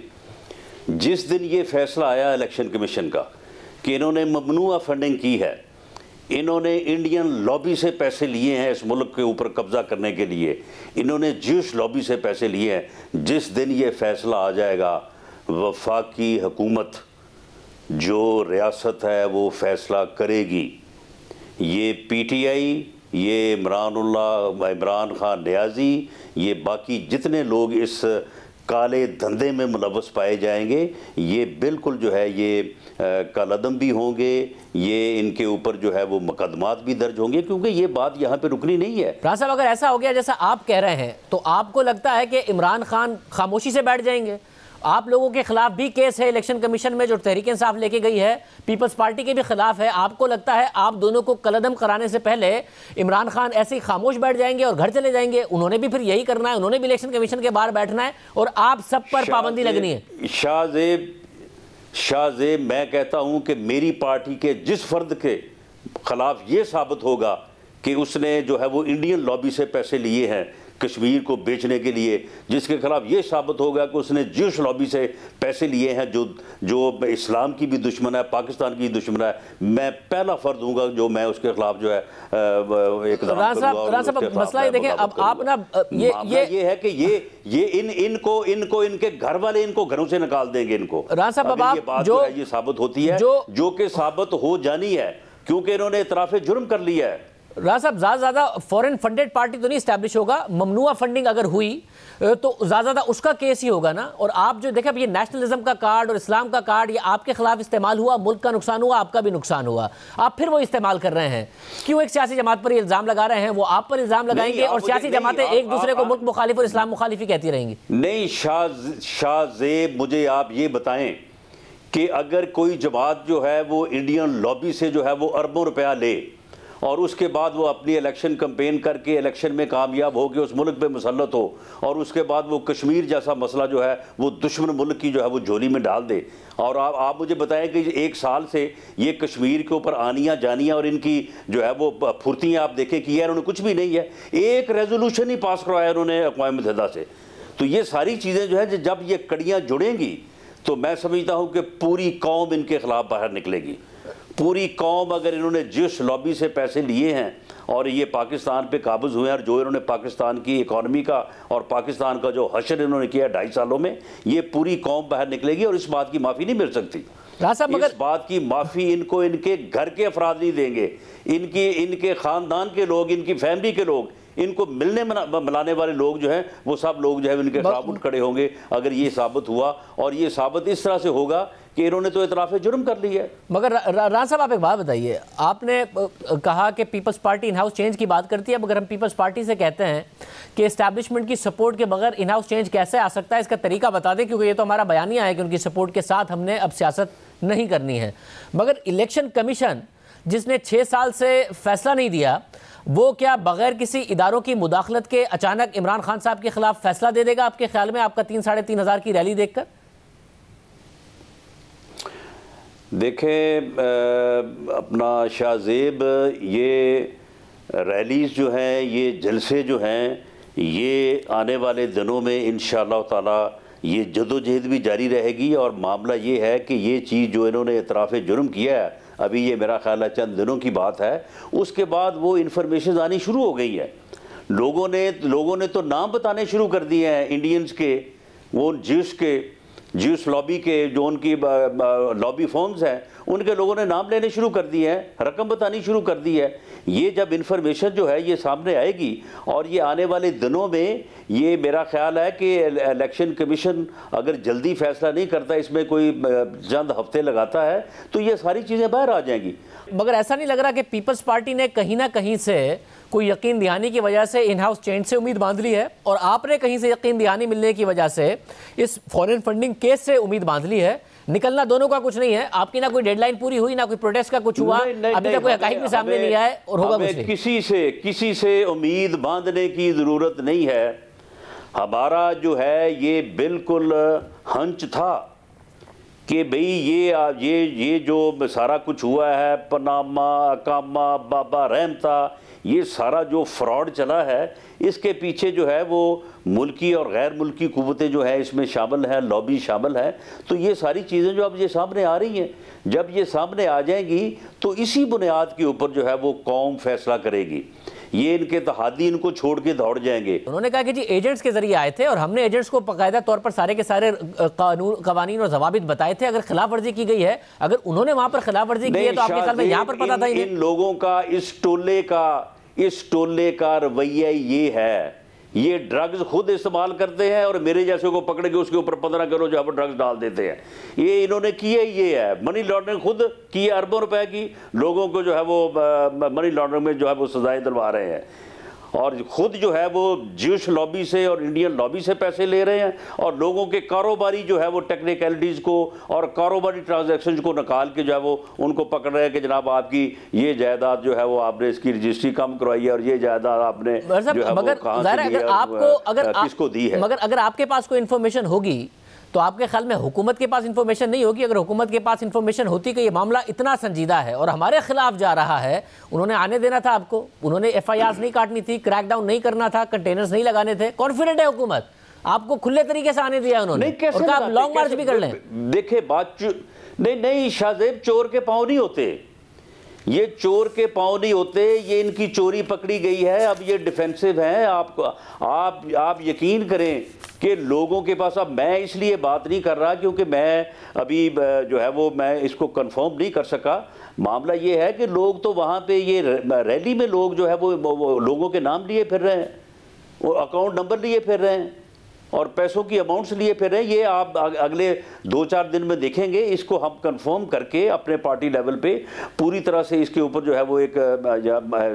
जिस दिन ये फैसला आया इलेक्शन कमीशन का कि इन्होंने ममनुआ फंडिंग की है, इन्होंने इंडियन लॉबी से पैसे लिए हैं इस मुल्क के ऊपर कब्ज़ा करने के लिए, इन्होंने ज्यूश लॉबी से पैसे लिए हैं, जिस दिन ये फैसला आ जाएगा, वफाकी हुकूमत जो रियासत है वो फैसला करेगी। ये PTI, ये इमरान खान नियाजी, ये बाकी जितने लोग इस काले धंधे में मुलव्वस पाए जाएंगे, ये बिल्कुल जो है ये कालअदम भी होंगे, ये इनके ऊपर जो है वो मुकदमात भी दर्ज होंगे, क्योंकि ये बात यहाँ पे रुकनी नहीं है। राज साहब, अगर ऐसा हो गया जैसा आप कह रहे हैं, तो आपको लगता है कि इमरान खान खामोशी से बैठ जाएंगे? आप लोगों के खिलाफ भी केस है इलेक्शन कमीशन में जो तहरीक इंसाफ लेके गई है, पीपल्स पार्टी के भी खिलाफ है। आपको लगता है आप दोनों को कलअदम कराने से पहले इमरान खान ऐसे ही खामोश बैठ जाएंगे और घर चले जाएंगे? उन्होंने भी फिर यही करना है, उन्होंने भी इलेक्शन कमीशन के बाहर बैठना है और आप सब पर पाबंदी लगनी है। शाहजेब, मैं कहता हूं कि मेरी पार्टी के जिस फर्द के खिलाफ ये साबित होगा कि उसने जो है वो इंडियन लॉबी से पैसे लिए हैं कश्मीर को बेचने के लिए, जिसके खिलाफ ये साबित होगा कि उसने ज्यूश लॉबी से पैसे लिए हैं जो इस्लाम की भी दुश्मन है, पाकिस्तान की दुश्मन है, मैं पहला फर्द हूँगा जो मैं उसके खिलाफ जो है मसला ये देखें, अब आप ना ये है कि ये इनको इनके घर वाले इनको घरों से निकाल देंगे इनको। राना साहब, अब आप ये बात जो है ये साबित होती है जो कि साबित हो जानी है क्योंकि इन्होंने इतराफ़े जुर्म कर लिया है। राजा साहब, ज़्यादा फॉरेन फंडेड पार्टी तो नहीं स्टैब्लिश होगा, ममनुआ फंडिंग अगर हुई तो ज़्यादा उसका केस ही होगा ना। और आप जो देखें, अब ये नेशनलिज्म का कार्ड और इस्लाम का कार्ड ये आपके खिलाफ इस्तेमाल हुआ, मुल्क का नुकसान हुआ, आपका भी नुकसान हुआ, आप फिर वो इस्तेमाल कर रहे हैं। क्यों एक सियासी जमात पर इल्ज़ाम लगा रहे हैं? वो आप पर इल्ज़ाम लगाएंगे और सियासी जमातें एक दूसरे को मुल्क मुखालिफ और इस्लाम मुखालिफी कहती रहेंगी। नहीं शाहजेब, मुझे आप ये बताएं कि अगर कोई जमात जो है वो इंडियन लॉबी से जो है वो अरबों रुपया ले और उसके बाद वो अपनी इलेक्शन कैंपेन करके इलेक्शन में कामयाब हो के उस मुल्क पे मुसल्लत हो और उसके बाद वो कश्मीर जैसा मसला जो है वो दुश्मन मुल्क की जो है वो झोली में डाल दे, और आप मुझे बताएं कि एक साल से ये कश्मीर के ऊपर आनियाँ जानियाँ और इनकी जो है वो फुर्तियाँ आप देखें कि यार उन्होंने कुछ भी नहीं है, एक रेजोल्यूशन ही पास करवाया उन्होंने अक़वाम मुत्तहिदा से। तो ये सारी चीज़ें जो है जब ये कड़ियाँ जुड़ेंगी तो मैं समझता हूँ कि पूरी कौम इनके खिलाफ बाहर निकलेगी। पूरी कौम, अगर इन्होंने जिस लॉबी से पैसे लिए हैं और ये पाकिस्तान पे काबज़ हुए हैं और जो इन्होंने पाकिस्तान की इकॉनमी का और पाकिस्तान का जो हशर इन्होंने किया 2.5 सालों में, ये पूरी कौम बाहर निकलेगी और इस बात की माफ़ी नहीं मिल सकती। इस बात की माफ़ी इनको इनके घर के अफराद नहीं देंगे, इनके ख़ानदान के लोग, इनकी फैमिली के लोग, इनको मिलने मिलाने वाले लोग जो हैं वो सब लोग जो है इनके खिलाफ उठ खड़े होंगे अगर ये साबित हुआ। और ये साबित इस तरह से होगा कि इन्होंने तो इतराफ़े जुर्म कर लिया है। मगर राना साहब, आप एक बात बताइए, आपने कहा कि Peoples Party in house change की बात करती है, मगर हम पीपल्स पार्टी से कहते हैं कि एस्टैब्लिशमेंट की सपोर्ट के बगैर इन हाउस चेंज कैसे आ सकता है, इसका तरीका बता दें, क्योंकि ये तो हमारा बयानिया है कि उनकी सपोर्ट के साथ हमने अब सियासत नहीं करनी है। मगर इलेक्शन कमीशन जिसने 6 साल से फैसला नहीं दिया, वो क्या बगैर किसी इदारों की मुदाखलत के अचानक इमरान खान साहब के खिलाफ फैसला दे देगा आपके ख्याल में, आपका 3-3.5 हज़ार की रैली देखकर? देखें अपना शाहजेब, ये रैलीज़ जो हैं, ये जलसे जो हैं, ये आने वाले दिनों में इंशाअल्लाह ताला ये जदोजहद भी जारी रहेगी। और मामला ये है कि ये चीज़ जो इन्होंने इतराफ़े जुर्म किया है, अभी ये मेरा ख्याल है चंद दिनों की बात है, उसके बाद वो इन्फॉर्मेशन आनी शुरू हो गई है। लोगों ने तो नाम बताने शुरू कर दिए हैं इंडियंस के, वो ज्यूस लॉबी के जो उनकी लॉबी फॉर्म्स हैं उनके लोगों ने नाम लेने शुरू कर दिए हैं, रकम बतानी शुरू कर दी है। ये जब इन्फॉर्मेशन जो है ये सामने आएगी और ये आने वाले दिनों में, ये मेरा ख्याल है कि इलेक्शन कमीशन अगर जल्दी फैसला नहीं करता, इसमें कोई चंद हफ्ते लगाता है, तो ये सारी चीज़ें बाहर आ जाएंगी। मगर ऐसा नहीं लग रहा कि पीपल्स पार्टी ने कहीं ना कहीं से कोई यकीन दहानी की वजह से इन हाउस चेंज से उम्मीद बांध ली है, और आपने कहीं से यकीन दहानी मिलने की वजह से इस फॉरेन फंडिंग केस से उम्मीद बांध ली है? निकलना दोनों का कुछ नहीं है, आपकी ना कोई डेडलाइन पूरी हुई, ना कोई प्रोटेस्ट का कुछ हुआ, अभी तक कोई हकाइक भी सामने नहीं आया और होगा कुछ नहीं। किसी से उम्मीद बांधने की जरूरत नहीं है। हमारा जो है ये बिल्कुल हंच था कि भाई ये जो सारा कुछ हुआ है, पनामा, अकामा, बाबा रहमता, ये सारा जो फ्रॉड चला है, इसके पीछे जो है वो मुल्की और गैर मुल्की कुव्वतें जो है इसमें शामिल हैं, लॉबी शामिल है। तो ये सारी चीज़ें जो अब ये सामने आ रही हैं, जब ये सामने आ जाएंगी तो इसी बुनियाद के ऊपर जो है वो कौम फैसला करेगी। ये इनके तहादी इनको छोड़ के दौड़ जाएंगे। उन्होंने कहा कि जी एजेंट्स के जरिए आए थे और हमने एजेंट्स को बाकायदा तौर पर सारे के सारे कवानीन और जवाबित बताए थे। अगर खिलाफ वर्जी की गई है, अगर उन्होंने वहां पर खिलाफ वर्जी की है तो आपके ख्याल में यहाँ पर पता था? इन लोगों का इस टोले का रवैया ये है, ये ड्रग्स खुद इस्तेमाल करते हैं और मेरे जैसे को पकड़ के उसके ऊपर 15 किलो जो है ड्रग्स डाल देते हैं। ये इन्होंने किया ये है, मनी लॉन्ड्रिंग खुद की, अरबों रुपए की लोगों को जो है वो मनी लॉन्ड्रिंग में जो है वो सजाएं दिलवा रहे हैं। और खुद जो है वो ज्यूश लॉबी से और इंडियन लॉबी से पैसे ले रहे हैं और लोगों के कारोबारी जो है वो टेक्निकलिटीज़ को और कारोबारी ट्रांजैक्शन को निकाल के जो है वो उनको पकड़ रहे हैं कि जनाब आपकी ये जायदाद जो है वो आपने इसकी रजिस्ट्री कम करवाई है और ये जायदाद आपने जो है वो कहाँ से ली है, किसको दी है। मगर अगर आपके पास कोई इन्फॉर्मेशन होगी तो आपके ख्याल में हुकूमत के पास इंफॉर्मेशन नहीं होगी? अगर हुकूमत के पास इंफॉर्मेशन होती कि ये मामला इतना संजीदा है और हमारे खिलाफ जा रहा है, उन्होंने आने देना था आपको, उन्होंने FIRs नहीं काटनी थी, क्रैकडाउन नहीं करना था, कंटेनर्स नहीं लगाने थे। कॉन्फिडेंट है हुकूमत, आपको खुले तरीके से आने दिया उन्होंने और कहा आप लॉन्ग मार्च भी कर लें। देखे बात नहीं शाहजेब, चोर के पांव नहीं होते, ये चोर के पांव नहीं होते, ये इनकी चोरी पकड़ी गई है, अब ये डिफेंसिव हैं। आप यकीन करें कि लोगों के पास, अब मैं इसलिए बात नहीं कर रहा क्योंकि मैं अभी जो है वो मैं इसको कंफर्म नहीं कर सका। मामला ये है कि लोग तो वहाँ पे ये रैली में लोग जो है वो लोगों के नाम लिए फिर रहे हैं, वो अकाउंट नंबर लिए फिर रहे हैं और पैसों की अमाउंट्स लिए फिर रहे हैं। ये आप अगले 2-4 दिन में देखेंगे। इसको हम कंफर्म करके अपने पार्टी लेवल पे पूरी तरह से इसके ऊपर जो है वो एक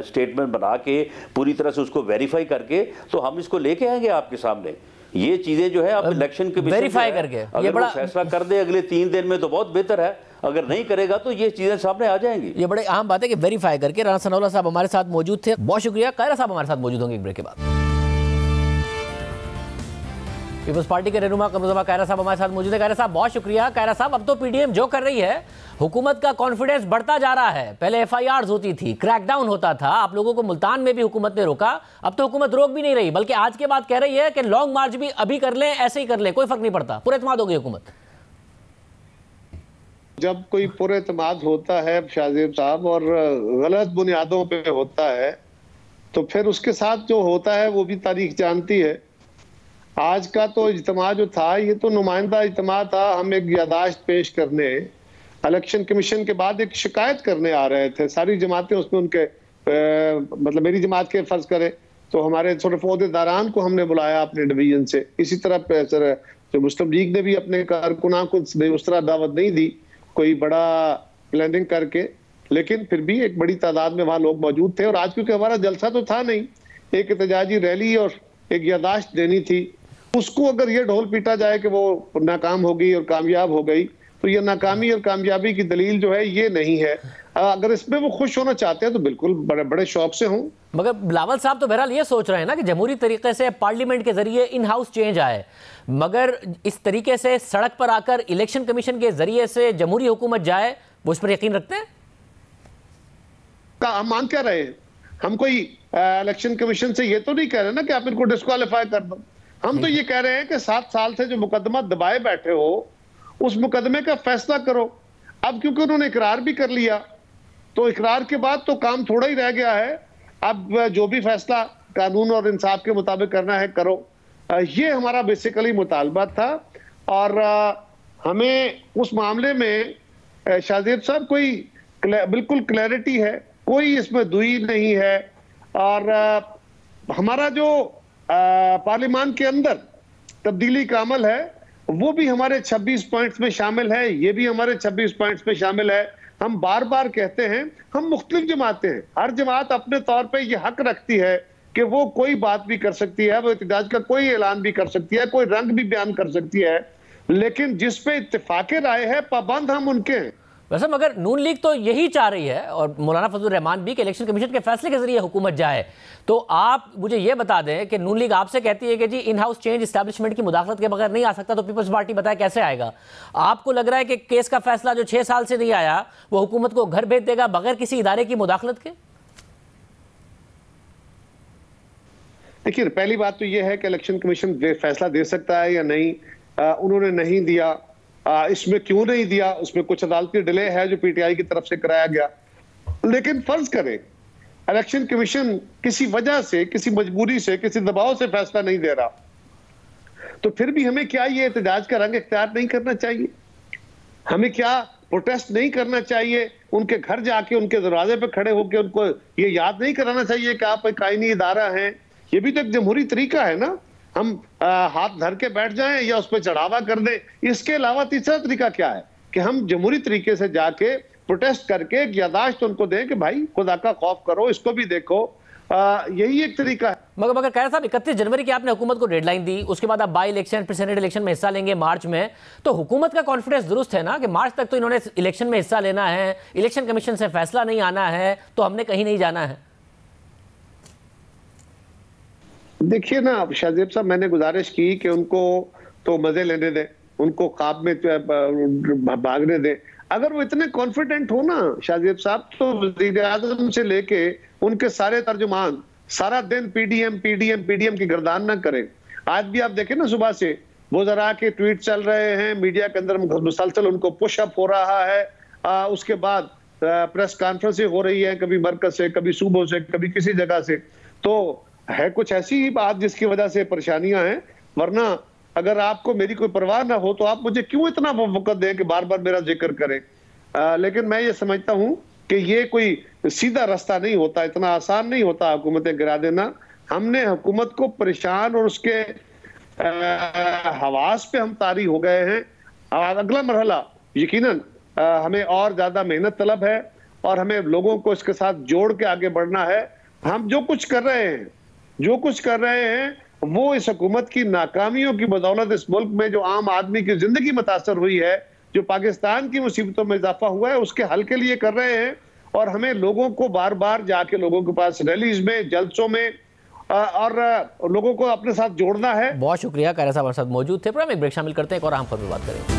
स्टेटमेंट बना के पूरी तरह से उसको वेरीफाई करके तो हम इसको लेके आएंगे आपके सामने। ये चीजें जो है आप इलेक्शन के वेरीफाई करके अगर बड़ा फैसला कर दे अगले 3 दिन में तो बहुत बेहतर है, अगर नहीं करेगा तो ये चीजें सामने आ जाएंगी। ये बड़े अहम बात है कि वेरीफाई करके। राणा सनाउल्लाह साहब हमारे साथ मौजूद थे, बहुत शुक्रिया। कायरा साहब हमारे साथ मौजूद होंगे एक ब्रेक के बाद। पीपल्स पार्टी के रहनुमा कमरुज़्ज़मा कायरा साहब हमारे साथ मौजूद है। कायरा साहब बहुत शुक्रिया। कायरा साहब, अब तो PDM जो कर रही है, हुकूमत का कॉन्फिडेंस बढ़ता जा रहा है। पहले FIRs होती थी, क्रैकडाउन होता था, आप लोगों को मुल्तान में भी हुकूमत ने रोका, अब तो हुकूमत रोक भी नहीं रही, बल्कि आज के बाद कह रही है कि लॉन्ग मार्च भी अभी कर लें, ऐसे ही कर लें, कोई फर्क नहीं पड़ता। पूरे एतमाद हो गई हुकूमत। जब कोई पूरे एतमाद होता है शाहजेब साहब और गलत बुनियादों पे होता है तो फिर उसके साथ जो होता है वो भी तारीख जानती है। आज का तो इज्तिमा जो था ये तो नुमाइंदा इज्तिमा था। हम एक यादाश्त पेश करने इलेक्शन कमीशन के बाद एक शिकायत करने आ रहे थे, सारी जमातें उसमें उनके मतलब मेरी जमात के फर्ज करें तो हमारे सिर्फ ओहदेदारान को हमने बुलाया अपने डिवीजन से। इसी तरह जो मुस्लिम लीग ने भी अपने कारकुनां को उस तरह दावत नहीं दी कोई बड़ा प्लानिंग करके, लेकिन फिर भी एक बड़ी तादाद में वहां लोग मौजूद थे। और आज क्योंकि हमारा जलसा तो था नहीं, एक एहतजाजी रैली और एक यादाश्त देनी थी, उसको अगर ये ढोल पीटा जाए कि वो नाकाम हो गई और कामयाब हो गई तो ये नाकामी और कामयाबी की दलील जो है ये नहीं है। अगर इसमें वो खुश होना चाहते हैं तो बिल्कुल बड़े बड़े शौक से हों। मगर बिलावल साहब तो बहरहाल ये सोच रहे हैं ना कि जमहूरी तरीके से पार्लियामेंट के जरिए इन हाउस चेंज आए, मगर इस तरीके से सड़क पर आकर इलेक्शन कमीशन के जरिए से जमहूरी हुकूमत जाए, वो इस पर यकीन रखते हैं? हम मान क्या रहे हैं? हम कोई इलेक्शन कमीशन से ये तो नहीं कह रहे ना कि आप इनको डिस्क्वालीफाई कर दो। हम तो ये कह रहे हैं कि 7 साल से जो मुकदमा दबाए बैठे हो उस मुकदमे का फैसला करो। अब क्योंकि उन्होंने इकरार भी कर लिया तो इकरार के बाद तो काम थोड़ा ही रह गया है। अब जो भी फैसला कानून और इंसाफ के मुताबिक करना है करो। ये हमारा बेसिकली मुतालबा था और हमें उस मामले में शाहजेब साहब कोई बिल्कुल क्लैरिटी है, कोई इसमें दुई नहीं है। और हमारा जो पार्लियामान के अंदर तब्दीली का अमल है वो भी हमारे 26 पॉइंट्स में शामिल है, ये भी हमारे 26 पॉइंट्स में शामिल है। हम बार बार कहते हैं हम मुख्तलिफ जमातें हैं, हर जमात अपने तौर पे ये हक रखती है कि वो कोई बात भी कर सकती है, वो इत्तेजाज का कोई ऐलान भी कर सकती है, कोई रंग भी बयान कर सकती है, लेकिन जिस पे इत्तेफाक राय है पाबंद हम उनके हैं। वैसे मगर नून लीग तो यही चाह रही है और मौलाना फजलुर रहमान भी कि इलेक्शन कमीशन के फैसले के जरिए हुकूमत जाए। तो आप मुझे ये बता दें कि नून लीग आपसे कहती है कि जी इन हाउस चेंज इस्टेब्लिशमेंट की मुदाखलत के बगैर नहीं आ सकता, तो पीपल्स पार्टी बताए कैसे आएगा? आपको लग रहा है कि केस का फैसला जो 6 साल से नहीं आया वो हुकूमत को घर भेज देगा बगैर किसी इदारे की मुदाखलत के? देखिए, पहली बात तो यह है कि इलेक्शन कमीशन फैसला दे सकता है या नहीं। उन्होंने नहीं दिया, इसमें क्यों नहीं दिया, उसमें कुछ अदालती डिले है जो PTI की तरफ से कराया गया। लेकिन फर्ज करें इलेक्शन कमीशन किसी वजह से, किसी मजबूरी से, किसी दबाव से फैसला नहीं दे रहा, तो फिर भी हमें क्या ये एहतजाज का रंग इख्तियार नहीं करना चाहिए? हमें क्या प्रोटेस्ट नहीं करना चाहिए? उनके घर जाके उनके दरवाजे पे खड़े होकर उनको ये याद नहीं कराना चाहिए कि आप एक आईनी इदारा हैं? ये भी तो एक जमहूरी तरीका है ना। हम हाथ धर के बैठ जाएं या उस पर चढ़ावा कर दें। इसके अलावा तीसरा तरीका क्या है कि हम जमहूरी तरीके से जाके प्रोटेस्ट करके एक यादाश्त उनको दें कि भाई खुदा का खौफ करो, इसको भी देखो। यही एक तरीका है। मगर कह रहा साहब 31 जनवरी की आपने हुकूमत को डेडलाइन दी, उसके बाद आप बाई इलेक्शन फिर सेनेट इलेक्शन में हिस्सा लेंगे मार्च में, तो हुकूमत का कॉन्फिडेंस दुरुस्त है ना कि मार्च तक तो इन्होंने इलेक्शन में हिस्सा लेना है, इलेक्शन कमीशन से फैसला नहीं आना है, तो हमने कहीं नहीं जाना है। देखिए ना शाहजेब साहब, मैंने गुजारिश की कि उनको तो मजे लेने दें, उनको ख्वाब में भागने दें। अगर वो इतने कॉन्फिडेंट हो ना शाहजेब साहब, तो वज़ीर आज़म से लेके उनके सारे तर्जुमान सारा दिन पीडीएम की गर्दान ना करें। आज भी आप देखें ना, सुबह से वो जरा के ट्वीट चल रहे हैं, मीडिया के अंदर मुसलसल उनको पुशअप हो रहा है। उसके बाद प्रेस कॉन्फ्रेंसें हो रही है, कभी मरकज से, कभी सूबों से, कभी किसी जगह से। तो है कुछ ऐसी ही बात जिसकी वजह से परेशानियां हैं, वरना अगर आपको मेरी कोई परवाह ना हो तो आप मुझे क्यों इतना वक्त दें कि बार बार मेरा जिक्र करें। लेकिन मैं ये समझता हूं कि ये कोई सीधा रास्ता नहीं होता, इतना आसान नहीं होता हुकूमतें गिरा देना। हमने हुकूमत को परेशान और उसके हवास पे हम तारी हो गए हैं। अगला मरहला यकीनन हमें और ज्यादा मेहनत तलब है और हमें लोगों को इसके साथ जोड़ के आगे बढ़ना है। हम जो कुछ कर रहे हैं वो इस हुकूमत की नाकामियों की बदौलत इस मुल्क में जो आम आदमी की जिंदगी मुतासर हुई है, जो पाकिस्तान की मुसीबतों में इजाफा हुआ है, उसके हल के लिए कर रहे हैं। और हमें लोगों को बार बार जाके लोगों के पास रैलीज में, जलसों में और लोगों को अपने साथ जोड़ना है। बहुत शुक्रिया, कायरा साहब हमारे साथ मौजूद थे। प्रोग्राम एक ब्रेक शामिल करते हैं और हम पर बात करेंगे।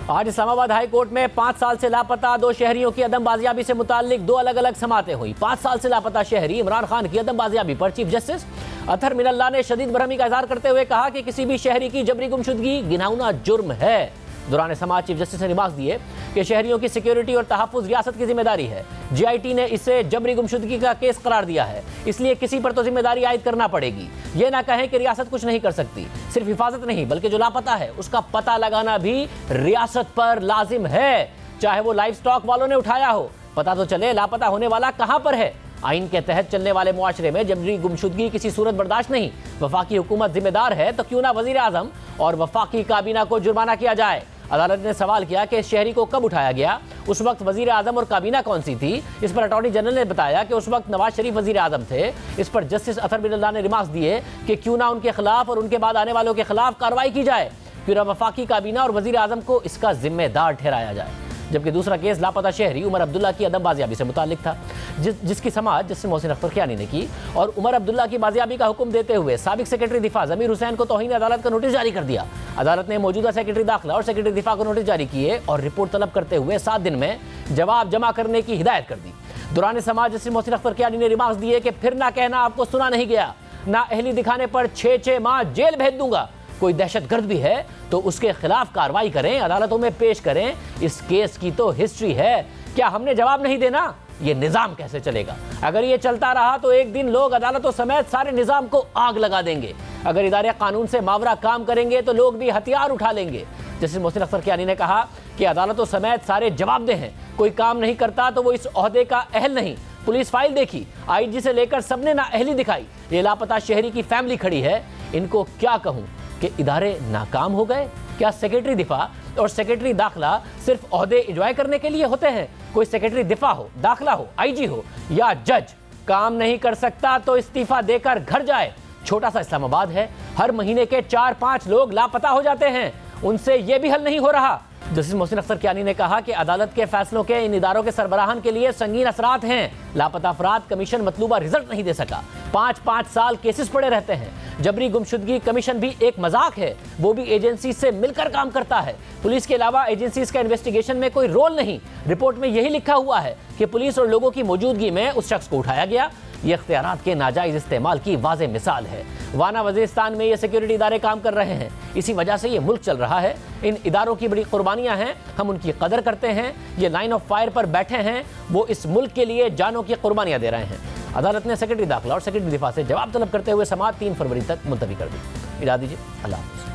आज इस्लामाबाद हाई कोर्ट में 5 साल से लापता 2 शहरियों की अदम बाजियाबी से मुताल्लिक 2 अलग अलग समातें हुई। 5 साल से लापता शहरी इमरान खान की अदम बाजियाबी पर चीफ जस्टिस अतहर मिनल्लाह ने शदीद बरहमी का इजहार करते हुए कहा कि किसी भी शहरी की जबरी गुमशुदगी घिनौना जुर्म है। दौरान समाज चीफ जस्टिस ने रिमार्क दिए कि शहरियों की सिक्योरिटी और तहफ़्फ़ुज़ रियासत की जिम्मेदारी है। GIT ने इसे जबरी गुमशुदगी का केस करार दिया है, इसलिए किसी पर तो जिम्मेदारी आयद करना पड़ेगी। ये ना कहें कि रियासत कुछ नहीं कर सकती। सिर्फ हिफाजत नहीं बल्कि जो लापता है उसका पता लगाना भी रियासत पर लाजिम है, चाहे वो लाइव स्टॉक वालों ने उठाया हो। पता तो चले लापता होने वाला कहां पर है। आइन के तहत चलने वाले मुआशरे में जबरी गुमशुदगी किसी सूरत बर्दाश्त नहीं। वफाकी हुकूमत जिम्मेदार है तो क्यों ना वजीर आजम और वफाकी काबीना को जुर्माना किया जाए। अदालत ने सवाल किया कि इस शहरी को कब उठाया गया, उस वक्त वजीर आजम और काबीना कौन सी थी। इस पर अटॉर्नी जनरल ने बताया कि उस वक्त नवाज शरीफ वजीर आजम थे। इस पर जस्टिस अतहर मिनल्लाह ने रिमार्क्स दिए कि क्यों ना उनके खिलाफ और उनके बाद आने वालों के खिलाफ कार्रवाई की जाए, क्यों ना वफाकी काबीना और वजीर आजम को इसका जिम्मेदार ठहराया जाए। जबकि दूसरा केस लापता शहरी उमर अब्दुल्ला की अदम बाजियाबी से मुताल्लिक था, जिसकी समाअत जस्टिस मोहसिन अख्तर कियानी ने की और उमर अब्दुल्ला की बाजियाबी का हुक्म देते हुए साबिक सेक्रेटरी दिफा ज़मीर हुसैन को तौहीन अदालत का नोटिस जारी कर दिया। अदालत ने मौजूदा सेक्रेटरी दाखिला और सेक्रेटरी दिफा को नोटिस जारी किए और रिपोर्ट तलब करते हुए 7 दिन में जवाब जमा करने की हिदायत कर दी। दौरान समाअत जस्टिस मोहसिन अख्तर कियानी ने रिमार्क्स दिए कि फिर ना कहना आपको सुना नहीं गया, ना अहली दिखाने पर 6 माह जेल भेज दूंगा। कोई दहशतगर्द भी है तो उसके खिलाफ कार्रवाई करें, अदालतों में पेश करें। इस केस की तो हिस्ट्री है, क्या हमने जवाब नहीं देना? ये निजाम कैसे चलेगा? अगर ये चलता रहा तो एक दिन लोग अदालतों समेत सारे निजाम को आग लगा देंगे। अगर इदारे कानून से मावरा काम करेंगे तो लोग भी हथियार उठा लेंगे। जस्टिस मोहसिन अख्तर कियानी ने कहा कि अदालतों समेत सारे जवाबदेह हैं, कोई काम नहीं करता तो वो इस ओहदे का अहल नहीं। पुलिस फाइल देखी, IG से लेकर सबने ना अहली दिखाई। ये लापता शहरी की फैमिली खड़ी है, इनको क्या कहूं कि इदारे नाकाम हो गए? क्या सेक्रेटरी दिफा और सेक्रेटरी दाखिला सिर्फ ओहदे एंजॉय करने के लिए होते हैं? कोई सेक्रेटरी दिफा हो, दाखिला हो, IG हो या जज काम नहीं कर सकता तो इस्तीफा देकर घर जाए। छोटा सा इस्लामाबाद है, हर महीने के 4-5 लोग लापता हो जाते हैं, उनसे यह भी हल नहीं हो रहा। जस्टिस मोहसिन अख्तर कियानी ने कहा कि अदालत के फैसलों के इन इदारों के सरबराहान के लिए संगीन असरात हैं। लापता अफराद कमीशन मतलूबा रिजल्ट नहीं दे सका, 5-5 साल केसेस पड़े रहते हैं। जबरी गुमशुदगी कमीशन भी एक मजाक है, वो भी एजेंसी से मिलकर काम करता है। पुलिस के अलावा एजेंसीज का इन्वेस्टिगेशन में कोई रोल नहीं। रिपोर्ट में यही लिखा हुआ है कि पुलिस और लोगों की मौजूदगी में उस शख्स को उठाया गया। ये इख्तियारात के नाजायज इस्तेमाल की वाज़ेह मिसाल है। वाना वज़ीरिस्तान में ये सिक्योरिटी इदारे काम कर रहे हैं, इसी वजह से ये मुल्क चल रहा है। इन इदारों की बड़ी कुर्बानियां हैं, हम उनकी कदर करते हैं। ये लाइन ऑफ फायर पर बैठे हैं, वो इस मुल्क के लिए जानों की कुर्बानियां दे रहे हैं। अदालत ने सेक्रेटरी दाखिला और सेक्रेटरी दिफा से जवाब तलब करते हुए समाअत 3 फरवरी तक मुलतवी कर दी। इजाज़त दीजिए, अल्लाह हाफ़िज़।